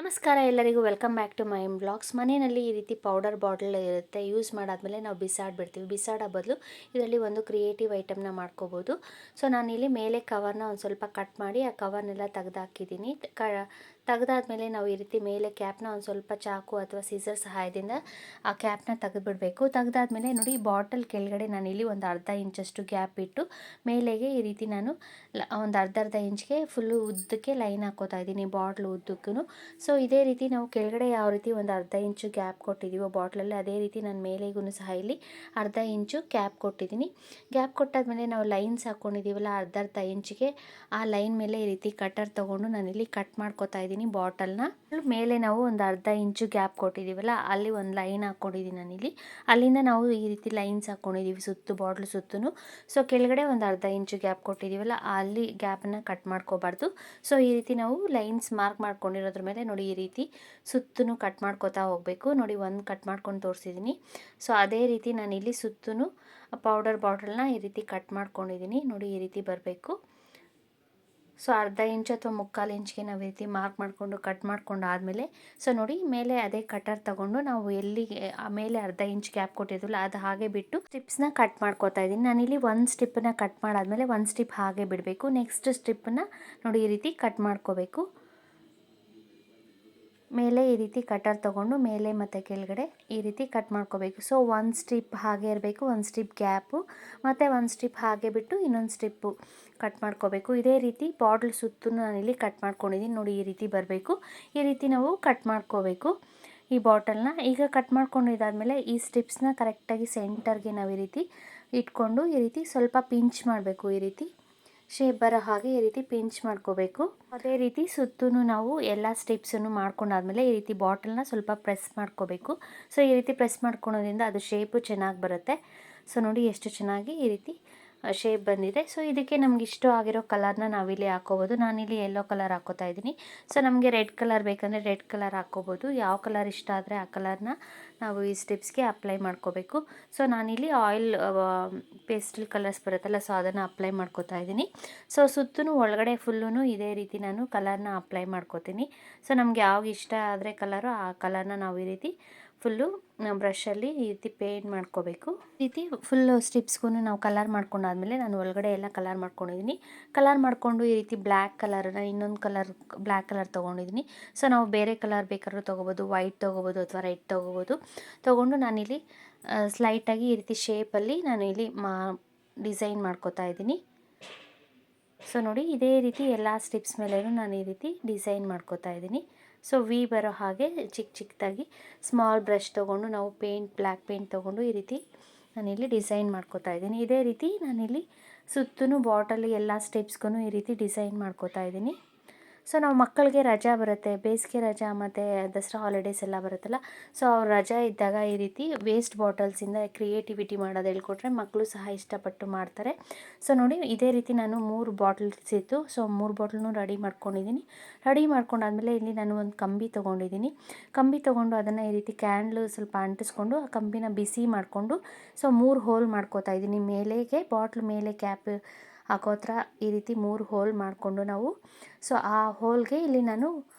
ನಮಸ್ಕಾರ ಎಲ್ಲರಿಗೂ welcome back to my blogs. ಮನೆಯಲ್ಲಿ ಈ ರೀತಿ ಪೌಡರ್ ಬಾಟಲ್ ಇರುತ್ತೆ. ಯೂಸ್ ಮಾಡಾದ್ಮೇಲೆ ನಾವು ಬಿಸಾಡಿಬಿಡ್ತೀವಿ. ಬಿಸಾಡೋ ಬದಲು ಇದರಲ್ಲಿ ಒಂದು ಕ್ರಿಯೇಟಿವ್ ಐಟಮ್ನ ಮಾಡ್ಕೋಬೋದು. ಸೊ ನಾನಿಲ್ಲಿ ಮೇಲೆ ಕವರ್ನ ಒಂದು ಸ್ವಲ್ಪ ಕಟ್ ಮಾಡಿ ಆ ಕವರ್ನೆಲ್ಲ ತೆಗೆದಾಕಿದ್ದೀನಿ. ತೆಗೆದಾದ್ಮೇಲೆ ನಾವು ಈ ರೀತಿ ಮೇಲೆ ಕ್ಯಾಪ್ನ ಒಂದು ಸ್ವಲ್ಪ ಚಾಕು ಅಥವಾ ಸೀಸರ್ ಸಹಾಯದಿಂದ ಆ ಕ್ಯಾಪ್ನ ತೆಗೆದುಬಿಡಬೇಕು. ತೆಗೆದಾದ್ಮೇಲೆ ನೋಡಿ, ಬಾಟಲ್ ಕೆಳಗಡೆ ನಾನಿಲ್ಲಿ ಒಂದು ಅರ್ಧ ಇಂಚಷ್ಟು ಗ್ಯಾಪ್ ಇಟ್ಟು ಮೇಲೆಗೆ ಈ ರೀತಿ ನಾನು ಒಂದು ಅರ್ಧ ಇಂಚ್ಗೆ ಫುಲ್ಲು ಉದ್ದಕ್ಕೆ ಲೈನ್ ಹಾಕೋತಾ ಇದ್ದೀನಿ, ಬಾಟ್ಲ್ ಉದ್ದಕ್ಕೂ. ಸೊ ಇದೇ ರೀತಿ ನಾವು ಕೆಳಗಡೆ ಯಾವ ರೀತಿ ಒಂದು ಅರ್ಧ ಇಂಚು ಗ್ಯಾಪ್ ಕೊಟ್ಟಿದ್ದೀವೋ ಬಾಟ್ಲಲ್ಲಿ, ಅದೇ ರೀತಿ ನಾನು ಮೇಲೆಗೂ ಸಹ ಇಲ್ಲಿ ಅರ್ಧ ಇಂಚು ಗ್ಯಾಪ್ ಕೊಟ್ಟಿದ್ದೀನಿ. ಗ್ಯಾಪ್ ಕೊಟ್ಟಾದ್ಮೇಲೆ ನಾವು ಲೈನ್ಸ್ ಹಾಕ್ಕೊಂಡಿದ್ದೀವಲ್ಲ ಅರ್ಧ ಇಂಚಿಗೆ, ಆ ಲೈನ್ ಮೇಲೆ ಈ ರೀತಿ ಕಟರ್ ತೊಗೊಂಡು ನಾನಿಲ್ಲಿ ಕಟ್ ಮಾಡ್ಕೊತಾ ಇದ್ದೀನಿ ಬಾಟಲ್ನ. ಮೇಲೆ ನಾವು ಒಂದು ಅರ್ಧ ಇಂಚು ಗ್ಯಾಪ್ ಕೊಟ್ಟಿದ್ದೀವಲ್ಲ ಅಲ್ಲಿ ಒಂದು ಲೈನ್ ಹಾಕ್ಕೊಂಡಿದ್ದೀನಿ ನಾನಿಲ್ಲಿ. ಅಲ್ಲಿಂದ ನಾವು ಈ ರೀತಿ ಲೈನ್ಸ್ ಹಾಕ್ಕೊಂಡಿದ್ದೀವಿ ಸುತ್ತು, ಬಾಟ್ಲ್ ಸುತ್ತೂ. ಸೊ ಕೆಳಗಡೆ ಒಂದು ಅರ್ಧ ಇಂಚು ಗ್ಯಾಪ್ ಕೊಟ್ಟಿದ್ದೀವಲ್ಲ ಅಲ್ಲಿ ಗ್ಯಾಪನ್ನು ಕಟ್ ಮಾಡ್ಕೋಬಾರ್ದು. ಸೊ ಈ ರೀತಿ ನಾವು ಲೈನ್ಸ್ ಮಾರ್ಕ್ ಮಾಡ್ಕೊಂಡಿರೋದ್ರ ಮೇಲೆ ನೋಡಿ ಈ ರೀತಿ ಸುತ್ತೂ ಕಟ್ ಮಾಡ್ಕೋತಾ ಹೋಗಬೇಕು. ನೋಡಿ, ಒಂದು ಕಟ್ ಮಾಡ್ಕೊಂಡು ತೋರಿಸಿದ್ದೀನಿ. ಸೊ ಅದೇ ರೀತಿ ನಾನಿಲ್ಲಿ ಸುತ್ತೂ ಪೌಡರ್ ಬಾಟಲ್ನ ಈ ರೀತಿ ಕಟ್ ಮಾಡ್ಕೊಂಡಿದ್ದೀನಿ. ನೋಡಿ, ಈ ರೀತಿ ಬರಬೇಕು. ಸೊ ಅರ್ಧ ಇಂಚು ಅಥವಾ ಮುಕ್ಕಾಲು ಇಂಚ್ಗೆ ನಾವು ಈ ರೀತಿ ಮಾರ್ಕ್ ಮಾಡಿಕೊಂಡು ಕಟ್ ಮಾಡ್ಕೊಂಡು ಆದಮೇಲೆ, ಸೊ ನೋಡಿ ಮೇಲೆ ಅದೇ ಕಟರ್ ತೊಗೊಂಡು ನಾವು ಎಲ್ಲಿಗೆ ಮೇಲೆ ಅರ್ಧ ಇಂಚ್ ಗ್ಯಾಪ್ ಕೊಟ್ಟಿದ್ವಲ್ಲ ಅದು ಹಾಗೆ ಬಿಟ್ಟು ಸ್ಟ್ರಿಪ್ಸ್ನ ಕಟ್ ಮಾಡ್ಕೋತಾ ಇದ್ದೀನಿ. ನಾನಿಲ್ಲಿ ಒಂದು ಸ್ಟ್ರಿಪ್ಪನ್ನ ಕಟ್ ಮಾಡಾದ್ಮೇಲೆ ಒಂದು ಸ್ಟ್ರಿಪ್ ಹಾಗೆ ಬಿಡಬೇಕು. ನೆಕ್ಸ್ಟ್ ಸ್ಟ್ರಿಪ್ಪನ್ನ ನೋಡಿ ಈ ರೀತಿ ಕಟ್ ಮಾಡ್ಕೋಬೇಕು. ಮೇಲೆ ಈ ರೀತಿ ಕಟರ್ ತೊಗೊಂಡು ಮೇಲೆ ಮತ್ತು ಕೆಳಗಡೆ ಈ ರೀತಿ ಕಟ್ ಮಾಡ್ಕೋಬೇಕು. ಸೊ ಒಂದು ಸ್ಟ್ರಿಪ್ ಹಾಗೆ ಇರಬೇಕು, ಒಂದು ಸ್ಟ್ರಿಪ್ ಗ್ಯಾಪು, ಮತ್ತು ಒಂದು ಸ್ಟ್ರಿಪ್ ಹಾಗೆ ಬಿಟ್ಟು ಇನ್ನೊಂದು ಸ್ಟ್ರಿಪ್ಪು ಕಟ್ ಮಾಡ್ಕೋಬೇಕು. ಇದೇ ರೀತಿ ಬಾಟ್ಲ್ ಸುತ್ತೂ ನಾನಿಲ್ಲಿ ಕಟ್ ಮಾಡ್ಕೊಂಡಿದ್ದೀನಿ. ನೋಡಿ, ಈ ರೀತಿ ಬರಬೇಕು. ಈ ರೀತಿ ನಾವು ಕಟ್ ಮಾಡ್ಕೋಬೇಕು ಈ ಬಾಟಲ್ನ. ಈಗ ಕಟ್ ಮಾಡ್ಕೊಂಡಿದ್ದಾದಮೇಲೆ ಈ ಸ್ಟ್ರಿಪ್ಸ್ನ ಕರೆಕ್ಟಾಗಿ ಸೆಂಟರ್ಗೆ ನಾವು ಈ ರೀತಿ ಇಟ್ಕೊಂಡು ಈ ರೀತಿ ಸ್ವಲ್ಪ ಪಿಂಚ್ ಮಾಡಬೇಕು. ಈ ರೀತಿ ಶೇಪ್ ಬರೋ ಹಾಗೆ ಈ ರೀತಿ ಪಿಂಚ್ ಮಾಡ್ಕೋಬೇಕು. ಅದೇ ರೀತಿ ಸುತ್ತೂ ನಾವು ಎಲ್ಲ ಸ್ಟೆಪ್ಸನ್ನು ಮಾಡ್ಕೊಂಡಾದ್ಮೇಲೆ ಈ ರೀತಿ ಬಾಟಲ್ನ ಸ್ವಲ್ಪ ಪ್ರೆಸ್ ಮಾಡ್ಕೋಬೇಕು. ಸೊ ಈ ರೀತಿ ಪ್ರೆಸ್ ಮಾಡ್ಕೊಳೋದ್ರಿಂದ ಅದು ಶೇಪು ಚೆನ್ನಾಗಿ ಬರುತ್ತೆ. ಸೊ ನೋಡಿ ಎಷ್ಟು ಚೆನ್ನಾಗಿ ಈ ರೀತಿ ಶೇಪ್ ಬಂದಿದೆ. ಸೊ ಇದಕ್ಕೆ ನಮ್ಗೆ ಇಷ್ಟ ಆಗಿರೋ ಕಲರ್ನ ನಾವಿಲ್ಲಿ ಹಾಕೋಬೋದು. ನಾನಿಲ್ಲಿ ಯೆಲ್ಲೋ ಕಲರ್ ಹಾಕೋತಾ ಇದ್ದೀನಿ. ಸೊ ನಮಗೆ ರೆಡ್ ಕಲರ್ ಬೇಕಂದರೆ ರೆಡ್ ಕಲರ್ ಹಾಕ್ಕೋಬೋದು. ಯಾವ ಕಲರ್ ಇಷ್ಟ ಆದರೆ ಆ ಕಲರ್ನ ನಾವು ಈ ಸ್ಟೆಪ್ಸ್ಗೆ ಅಪ್ಲೈ ಮಾಡ್ಕೋಬೇಕು. ಸೊ ನಾನಿಲ್ಲಿ ಆಯಿಲ್ ಪೇಸ್ಟಲ್ ಕಲರ್ಸ್ ಬರುತ್ತಲ್ಲ, ಸೊ ಅದನ್ನು ಅಪ್ಲೈ ಮಾಡ್ಕೋತಾ ಇದ್ದೀನಿ. ಸೊ ಸುತ್ತೂ ಒಳಗಡೆ ಫುಲ್ಲೂ ಇದೇ ರೀತಿ ನಾನು ಕಲರ್ನ ಅಪ್ಲೈ ಮಾಡ್ಕೋತೀನಿ. ಸೊ ನಮ್ಗೆ ಯಾವಾಗ ಇಷ್ಟ ಆದರೆ ಕಲರು ಆ ಕಲರ್ನ ನಾವು ಈ ರೀತಿ ಫುಲ್ಲು ಬ್ರಷಲ್ಲಿ ಈ ರೀತಿ ಪೇಂಟ್ ಮಾಡ್ಕೋಬೇಕು. ಈ ರೀತಿ ಫುಲ್ಲು ಸ್ಟಿಪ್ಸ್ಗೂ ನಾವು ಕಲರ್ ಮಾಡ್ಕೊಂಡಾದ್ಮೇಲೆ ನಾನು ಒಳಗಡೆ ಎಲ್ಲ ಕಲರ್ ಮಾಡ್ಕೊಂಡಿದ್ದೀನಿ. ಕಲರ್ ಮಾಡಿಕೊಂಡು ಈ ರೀತಿ ಬ್ಲ್ಯಾಕ್ ಕಲರ್ನ ಇನ್ನೊಂದು ಕಲರ್ ಬ್ಲ್ಯಾಕ್ ಕಲರ್ ತೊಗೊಂಡಿದ್ದೀನಿ. ಸೊ ನಾವು ಬೇರೆ ಕಲರ್ ಬೇಕಾದ್ರೂ ತೊಗೋಬೋದು, ವೈಟ್ ತೊಗೋಬೋದು ಅಥವಾ ರೆಡ್ ತೊಗೊಂಡು ನಾನಿಲ್ಲಿ ಸ್ಲೈಟಾಗಿ ಈ ರೀತಿ ಶೇಪಲ್ಲಿ ನಾನು ಇಲ್ಲಿ ಡಿಸೈನ್ ಮಾಡ್ಕೋತಾ ಇದ್ದೀನಿ. ಸೊ ನೋಡಿ, ಇದೇ ರೀತಿ ಎಲ್ಲ ಸ್ಟಿಪ್ಸ್ ಮೇಲೆಯೂ ನಾನು ಈ ರೀತಿ ಡಿಸೈನ್ ಮಾಡ್ಕೋತಾ ಇದ್ದೀನಿ. ಸೊ ವಿ ಬರೋ ಹಾಗೆ ಚಿಕ್ಕದಾಗಿ ಸ್ಮಾಲ್ ಬ್ರಷ್ ತೊಗೊಂಡು ನಾವು ಬ್ಲ್ಯಾಕ್ ಪೇಂಟ್ ತೊಗೊಂಡು ಈ ರೀತಿ ನಾನಿಲ್ಲಿ ಡಿಸೈನ್ ಮಾಡ್ಕೋತಾ ಇದ್ದೀನಿ. ಇದೇ ರೀತಿ ನಾನಿಲ್ಲಿ ಸುತ್ತೂ ಬಾಟಲ್ ಎಲ್ಲ ಸ್ಟೆಪ್ಸ್ಗೂ ಈ ರೀತಿ ಡಿಸೈನ್ ಮಾಡ್ಕೋತಾ ಇದ್ದೀನಿ. ಸೊ ನಾವು ಮಕ್ಕಳಿಗೆ ರಜಾ ಬರುತ್ತೆ, ಬೇಸಿಗೆ ರಜಾ ಮತ್ತು ದಸರಾ ಹಾಲಿಡೇಸ್ ಎಲ್ಲ ಬರುತ್ತಲ್ಲ, ಸೊ ಅವ್ರು ರಜಾ ಇದ್ದಾಗ ಈ ರೀತಿ ವೇಸ್ಟ್ ಬಾಟಲ್ಸಿಂದ ಕ್ರಿಯೇಟಿವಿಟಿ ಮಾಡೋದು ಹೇಳ್ಕೊಟ್ರೆ ಮಕ್ಕಳು ಸಹ ಇಷ್ಟಪಟ್ಟು ಮಾಡ್ತಾರೆ. ಸೊ ನೋಡಿ, ಇದೇ ರೀತಿ ನಾನು 3 ಬಾಟಲ್ಸ್ ಇತ್ತು. ಸೊ 3 ಬಾಟಲ್ನೂ ರೆಡಿ ಮಾಡ್ಕೊಂಡಿದ್ದೀನಿ. ರೆಡಿ ಮಾಡ್ಕೊಂಡಾದ್ಮೇಲೆ ಇಲ್ಲಿ ನಾನು ಒಂದು ಕಂಬಿ ತೊಗೊಂಡಿದ್ದೀನಿ. ಕಂಬಿ ತೊಗೊಂಡು ಅದನ್ನು ಈ ರೀತಿ ಕ್ಯಾಂಡ್ಲು ಸ್ವಲ್ಪ ಅಂಟಿಸ್ಕೊಂಡು ಆ ಕಂಬಿನ ಬಿಸಿ ಮಾಡಿಕೊಂಡು ಸೊ 3 ಹೋಲ್ ಮಾಡ್ಕೋತಾ ಇದ್ದೀನಿ. ಮೇಲೆಗೆ ಬಾಟ್ಲ್ ಮೇಲೆ ಕ್ಯಾಪ್ ಹಾಕೋ ಹತ್ರ ಈ ರೀತಿ 3 ಹೋಲ್ ಮಾಡಿಕೊಂಡು ನಾವು, ಸೊ ಆ ಹೋಲ್ಗೆ ಇಲ್ಲಿ ನಾನು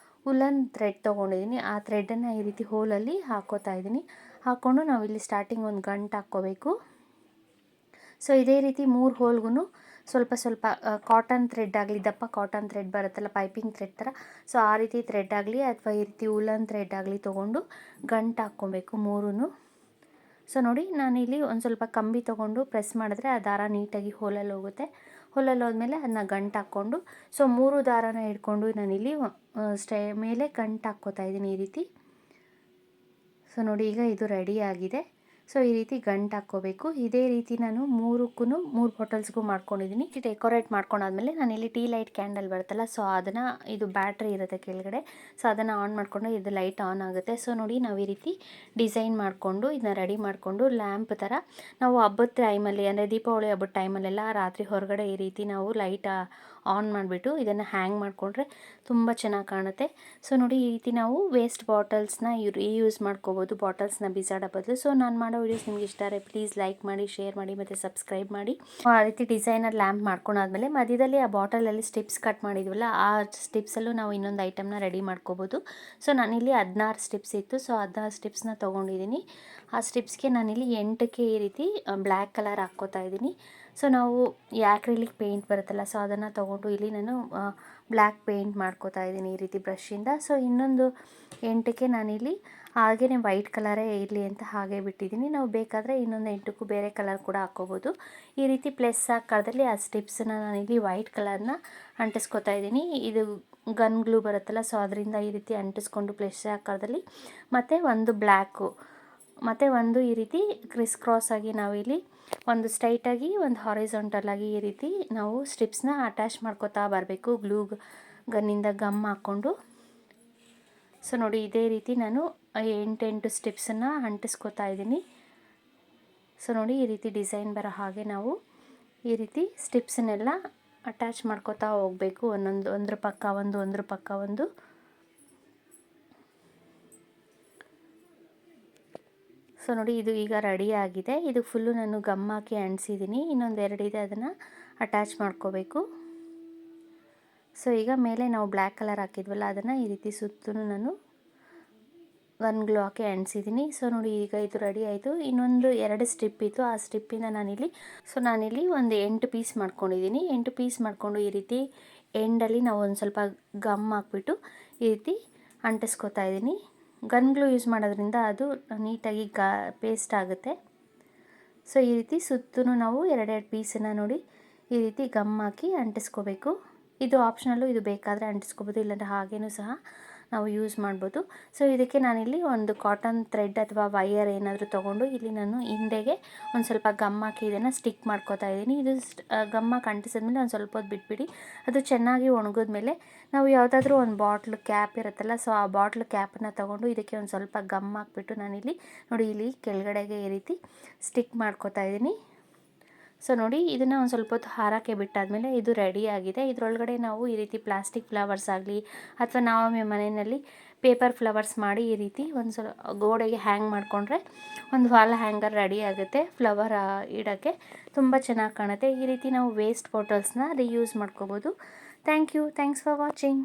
ಉಲ್ಲನ್ ಥ್ರೆಡ್ ತೊಗೊಂಡಿದ್ದೀನಿ. ಆ ಥ್ರೆಡನ್ನು ಈ ರೀತಿ ಹೋಲಲ್ಲಿ ಹಾಕೋತಾ ಇದ್ದೀನಿ. ಹಾಕ್ಕೊಂಡು ನಾವು ಇಲ್ಲಿ ಸ್ಟಾರ್ಟಿಂಗ್ ಒಂದು ಗಂಟು ಹಾಕ್ಕೋಬೇಕು. ಸೊ ಇದೇ ರೀತಿ 3 ಹೋಲ್ಗೂ ಸ್ವಲ್ಪ ಕಾಟನ್ ಥ್ರೆಡ್ ಆಗಲಿ, ದಪ್ಪ ಕಾಟನ್ ಥ್ರೆಡ್ ಬರುತ್ತಲ್ಲ ಪೈಪಿಂಗ್ ಥ್ರೆಡ್ ಥರ, ಸೊ ಆ ರೀತಿ ಥ್ರೆಡ್ ಆಗಲಿ ಅಥವಾ ಈ ರೀತಿ ಉಲ್ಲನ್ ಥ್ರೆಡ್ ಆಗಲಿ ತೊಗೊಂಡು ಗಂಟು ಹಾಕ್ಕೊಬೇಕು 3. ಸೊ ನೋಡಿ, ನಾನಿಲ್ಲಿ ಒಂದು ಸ್ವಲ್ಪ ಕಂಬಿ ತೊಗೊಂಡು ಪ್ರೆಸ್ ಮಾಡಿದ್ರೆ ಆ ದಾರ ನೀಟಾಗಿ ಹೋಲಲ್ಲಿ ಹೋಗುತ್ತೆ. ಹೋಲಲ್ಲಿ ಹೋದ್ಮೇಲೆ ಅದನ್ನ ಗಂಟು ಹಾಕ್ಕೊಂಡು ಸೊ 3 ದಾರನ ಹಿಡ್ಕೊಂಡು ನಾನಿಲ್ಲಿ ಮೇಲೆ ಗಂಟು ಹಾಕ್ಕೋತಾ ಇದ್ದೀನಿ ಈ ರೀತಿ. ಸೊ ನೋಡಿ, ಈಗ ಇದು ರೆಡಿ ಆಗಿದೆ. ಸೊ ಈ ರೀತಿ ಗಂಟು ಹಾಕ್ಕೋಬೇಕು. ಇದೇ ರೀತಿ ನಾನು 3 ಬಾಟಲ್ಸ್ಗೂ ಮಾಡ್ಕೊಂಡಿದ್ದೀನಿ. ಡೆಕೋರೇಟ್ ಮಾಡ್ಕೊಂಡಾದ್ಮೇಲೆ ನಾನಿಲ್ಲಿ ಟೀ ಲೈಟ್ ಕ್ಯಾಂಡಲ್ ಬರುತ್ತಲ್ಲ, ಸೊ ಅದನ್ನು, ಇದು ಬ್ಯಾಟ್ರಿ ಇರುತ್ತೆ ಕೆಳಗಡೆ, ಸೊ ಅದನ್ನು ಆನ್ ಮಾಡಿಕೊಂಡು ಇದು ಲೈಟ್ ಆನ್ ಆಗುತ್ತೆ. ಸೊ ನೋಡಿ, ನಾವು ಈ ರೀತಿ ಡಿಸೈನ್ ಮಾಡಿಕೊಂಡು ಇದನ್ನ ರೆಡಿ ಮಾಡಿಕೊಂಡು ಲ್ಯಾಂಪ್ ಥರ ನಾವು ಹಬ್ಬದ ಟೈಮಲ್ಲಿ ಅಂದರೆ ದೀಪಾವಳಿ ಹಬ್ಬದ ಟೈಮಲ್ಲೆಲ್ಲ ರಾತ್ರಿ ಹೊರಗಡೆ ಈ ರೀತಿ ನಾವು ಲೈಟ್ ಆನ್ ಮಾಡಿಬಿಟ್ಟು ಇದನ್ನು ಹ್ಯಾಂಗ್ ಮಾಡಿಕೊಂಡ್ರೆ ತುಂಬ ಚೆನ್ನಾಗಿ ಕಾಣುತ್ತೆ. ಸೊ ನೋಡಿ ಈ ರೀತಿ ನಾವು ವೇಸ್ಟ್ ಬಾಟಲ್ಸ್ನ ಯೂಸ್ ಮಾಡ್ಕೋಬೋದು, ಬಾಟಲ್ಸ್ನ ಬಿಸಾಡೋ ಬದಲು. ಸೊ ನಾನು ಮಾಡೋ ವೀಡಿಯೋಸ್ ನಿಮ್ಗೆ ಇಷ್ಟ ಆದರೆ ಪ್ಲೀಸ್ ಲೈಕ್ ಮಾಡಿ, ಶೇರ್ ಮಾಡಿ ಮತ್ತು ಸಬ್ಸ್ಕ್ರೈಬ್ ಮಾಡಿ. ಆ ರೀತಿ ಡಿಸೈನರ್ ಲ್ಯಾಂಪ್ ಮಾಡ್ಕೊಂಡಾದ್ಮೇಲೆ ಮಧ್ಯದಲ್ಲಿ ಆ ಬಾಟಲಲ್ಲಿ ಸ್ಟಿಪ್ಸ್ ಕಟ್ ಮಾಡಿದ್ವಲ್ಲ, ಆ ಸ್ಟಿಪ್ಸಲ್ಲೂ ನಾವು ಇನ್ನೊಂದು ಐಟಮ್ನ ರೆಡಿ ಮಾಡ್ಕೋಬೋದು. ಸೊ ನಾನಿಲ್ಲಿ 16 ಸ್ಟಿಪ್ಸ್ ಇತ್ತು. ಸೊ 16 ಸ್ಟಿಪ್ಸ್ನ ತೊಗೊಂಡಿದ್ದೀನಿ. ಆ ಸ್ಟಿಪ್ಸ್ಗೆ ನಾನಿಲ್ಲಿ 8ಕ್ಕೆ ಈ ರೀತಿ ಬ್ಲ್ಯಾಕ್ ಕಲರ್ ಹಾಕ್ಕೋತಾ ಇದ್ದೀನಿ. ಸೊ ನಾವು ಈ ಆಕ್ರಿಲಿಕ್ ಪೇಂಟ್ ಬರುತ್ತಲ್ಲ, ಸೊ ಅದನ್ನು ತೊಗೊಂಡು ಇಲ್ಲಿ ನಾನು ಬ್ಲ್ಯಾಕ್ ಪೇಂಟ್ ಮಾಡ್ಕೋತಾ ಇದ್ದೀನಿ ಈ ರೀತಿ ಬ್ರಷಿಂದ. ಸೊ ಇನ್ನೊಂದು 8ಕ್ಕೆ ನಾನಿಲ್ಲಿ ಹಾಗೇ ವೈಟ್ ಕಲರೇ ಇರಲಿ ಅಂತ ಹಾಗೆ ಬಿಟ್ಟಿದ್ದೀನಿ. ನಾವು ಬೇಕಾದರೆ ಇನ್ನೊಂದು 8ಕ್ಕೂ ಬೇರೆ ಕಲರ್ ಕೂಡ ಹಾಕ್ಕೋಬೋದು. ಈ ರೀತಿ ಪ್ಲಸ್ ಆಕಾರದಲ್ಲಿ ಆ ಸ್ಟಿಪ್ಸನ್ನ ನಾನಿಲ್ಲಿ ವೈಟ್ ಕಲರ್ನ ಅಂಟಿಸ್ಕೊತಾ ಇದ್ದೀನಿ. ಇದು ಗನ್ ಗ್ಲೂ ಬರುತ್ತಲ್ಲ, ಸೊ ಅದರಿಂದ ಈ ರೀತಿ ಅಂಟಿಸ್ಕೊಂಡು ಪ್ಲಸ್ ಆಕಾರದಲ್ಲಿ, ಮತ್ತು ಒಂದು ಬ್ಲ್ಯಾಕು, ಮತ್ತು ಒಂದು ಈ ರೀತಿ ಕ್ರಿಸ್ ಕ್ರಾಸ್ ಆಗಿ ನಾವಿಲ್ಲಿ ಒಂದು ಸ್ಟ್ರೈಟಾಗಿ ಒಂದು ಹಾರಿಜಾಂಟಲ್ ಆಗಿ ಈ ರೀತಿ ನಾವು ಸ್ಟ್ರಿಪ್ಸ್ನ ಅಟ್ಯಾಚ್ ಮಾಡ್ಕೋತಾ ಬರಬೇಕು ಗ್ಲೂ ಗನ್ನಿಂದ ಗಮ್ ಹಾಕ್ಕೊಂಡು. ಸೊ ನೋಡಿ ಇದೇ ರೀತಿ ನಾನು 8 ಸ್ಟಿಪ್ಸನ್ನು ಅಂಟಿಸ್ಕೋತಾ ಇದ್ದೀನಿ. ಸೊ ನೋಡಿ ಈ ರೀತಿ ಡಿಸೈನ್ ಬರೋ ಹಾಗೆ ನಾವು ಈ ರೀತಿ ಸ್ಟಿಪ್ಸನ್ನೆಲ್ಲ ಅಟ್ಯಾಚ್ ಮಾಡ್ಕೋತಾ ಹೋಗಬೇಕು, ಒಂದ್ರ ಪಕ್ಕ ಒಂದು. ಸೊ ನೋಡಿ ಇದು ಈಗ ರೆಡಿ ಆಗಿದೆ. ಇದು ಫುಲ್ಲು ನಾನು ಗಮ್ ಹಾಕಿ ಅಂಟಿಸಿದ್ದೀನಿ. ಇನ್ನೊಂದು 2 ಇದೆ, ಅದನ್ನು ಅಟ್ಯಾಚ್ ಮಾಡ್ಕೋಬೇಕು. ಸೊ ಈಗ ಮೇಲೆ ನಾವು ಬ್ಲ್ಯಾಕ್ ಕಲರ್ ಹಾಕಿದ್ವಲ್ಲ, ಅದನ್ನು ಈ ರೀತಿ ಸುತ್ತೂ ನಾನು ಗನ್ ಗ್ಲೂ ಹಾಕಿ ಅಂಟಿಸಿದ್ದೀನಿ. ಸೊ ನೋಡಿ ಈಗ ಇದು ರೆಡಿ ಆಯಿತು. ಇನ್ನೊಂದು 2 ಸ್ಟ್ರಿಪ್ ಇತ್ತು, ಆ ಸ್ಟ್ರಿಪ್ಪಿಂದ ನಾನಿಲ್ಲಿ ಒಂದು 8 ಪೀಸ್ ಮಾಡ್ಕೊಂಡಿದ್ದೀನಿ. 8 ಪೀಸ್ ಮಾಡಿಕೊಂಡು ಈ ರೀತಿ ಎಂಡಲ್ಲಿ ನಾವು ಒಂದು ಸ್ವಲ್ಪ ಗಮ್ ಹಾಕ್ಬಿಟ್ಟು ಈ ರೀತಿ ಅಂಟಿಸ್ಕೊತಾ ಇದ್ದೀನಿ. ಗನ್ ಗ್ಲೂ ಯೂಸ್ ಮಾಡೋದ್ರಿಂದ ಅದು ನೀಟಾಗಿ ಪೇಸ್ಟ್ ಆಗುತ್ತೆ. ಸೊ ಈ ರೀತಿ ಸುತ್ತೂ ನಾವು 2 ಪೀಸನ್ನು ನೋಡಿ ಈ ರೀತಿ ಗಮ್ ಹಾಕಿ ಅಂಟಿಸ್ಕೋಬೇಕು. ಇದು ಆಪ್ಷನಲ್ಲು, ಇದು ಬೇಕಾದರೆ ಅಂಟಿಸ್ಕೋಬೋದು, ಇಲ್ಲಾಂದರೆ ಹಾಗೇನೂ ಸಹ ನಾವು ಯೂಸ್ ಮಾಡ್ಬೋದು. ಸೊ ಇದಕ್ಕೆ ನಾನಿಲ್ಲಿ ಒಂದು ಕಾಟನ್ ಥ್ರೆಡ್ ಅಥವಾ ವೈಯರ್ ಏನಾದರೂ ತೊಗೊಂಡು ಇಲ್ಲಿ ನಾನು ಹಿಂದೆಗೆ ಒಂದು ಸ್ವಲ್ಪ ಗಮ್ ಹಾಕಿ ಇದನ್ನು ಸ್ಟಿಕ್ ಮಾಡ್ಕೋತಾ ಇದ್ದೀನಿ. ಇದು ಗಮ್ ಹಾಕಿ ಅಂಟಿಸಿದ್ಮೇಲೆ ಒಂದು ಸ್ವಲ್ಪ ಹೊತ್ತು ಬಿಟ್ಬಿಡಿ. ಅದು ಚೆನ್ನಾಗಿ ಒಣಗಿದ್ಮೇಲೆ ನಾವು ಯಾವುದಾದ್ರೂ ಒಂದು ಬಾಟ್ಲು ಕ್ಯಾಪ್ ಇರುತ್ತಲ್ಲ, ಸೊ ಆ ಬಾಟ್ಲು ಕ್ಯಾಪನ್ನು ತೊಗೊಂಡು ಇದಕ್ಕೆ ಒಂದು ಸ್ವಲ್ಪ ಗಮ್ ಹಾಕ್ಬಿಟ್ಟು ನಾನಿಲ್ಲಿ ನೋಡಿ ಇಲ್ಲಿ ಕೆಳಗಡೆಗೆ ಈ ರೀತಿ ಸ್ಟಿಕ್ ಮಾಡ್ಕೋತಾ ಇದ್ದೀನಿ. ಸೊ ನೋಡಿ ಇದನ್ನು ಒಂದು ಸ್ವಲ್ಪ ಹೊತ್ತು ಹಾರಕ್ಕೆ ಬಿಟ್ಟಾದಮೇಲೆ ಇದು ರೆಡಿ ಆಗಿದೆ. ಇದರೊಳಗಡೆ ನಾವು ಈ ರೀತಿ ಪ್ಲಾಸ್ಟಿಕ್ ಫ್ಲವರ್ಸ್ ಆಗಲಿ ಅಥವಾ ನಾವು ಮನೆಯಲ್ಲಿ ಪೇಪರ್ ಫ್ಲವರ್ಸ್ ಮಾಡಿ ಈ ರೀತಿ ಒಂದು ಸ್ವಲ್ಪ ಗೋಡೆಗೆ ಹ್ಯಾಂಗ್ ಮಾಡಿಕೊಂಡ್ರೆ ಒಂದು ವಾಲ್ ಹ್ಯಾಂಗರ್ ರೆಡಿ ಆಗುತ್ತೆ. ಫ್ಲವರ್ ಇಡೋಕ್ಕೆ ತುಂಬ ಚೆನ್ನಾಗಿ ಕಾಣುತ್ತೆ. ಈ ರೀತಿ ನಾವು ವೇಸ್ಟ್ ಬಾಟಲ್ಸ್ನ ರಿಯೂಸ್ ಮಾಡ್ಕೋಬೋದು. Thanks for watching.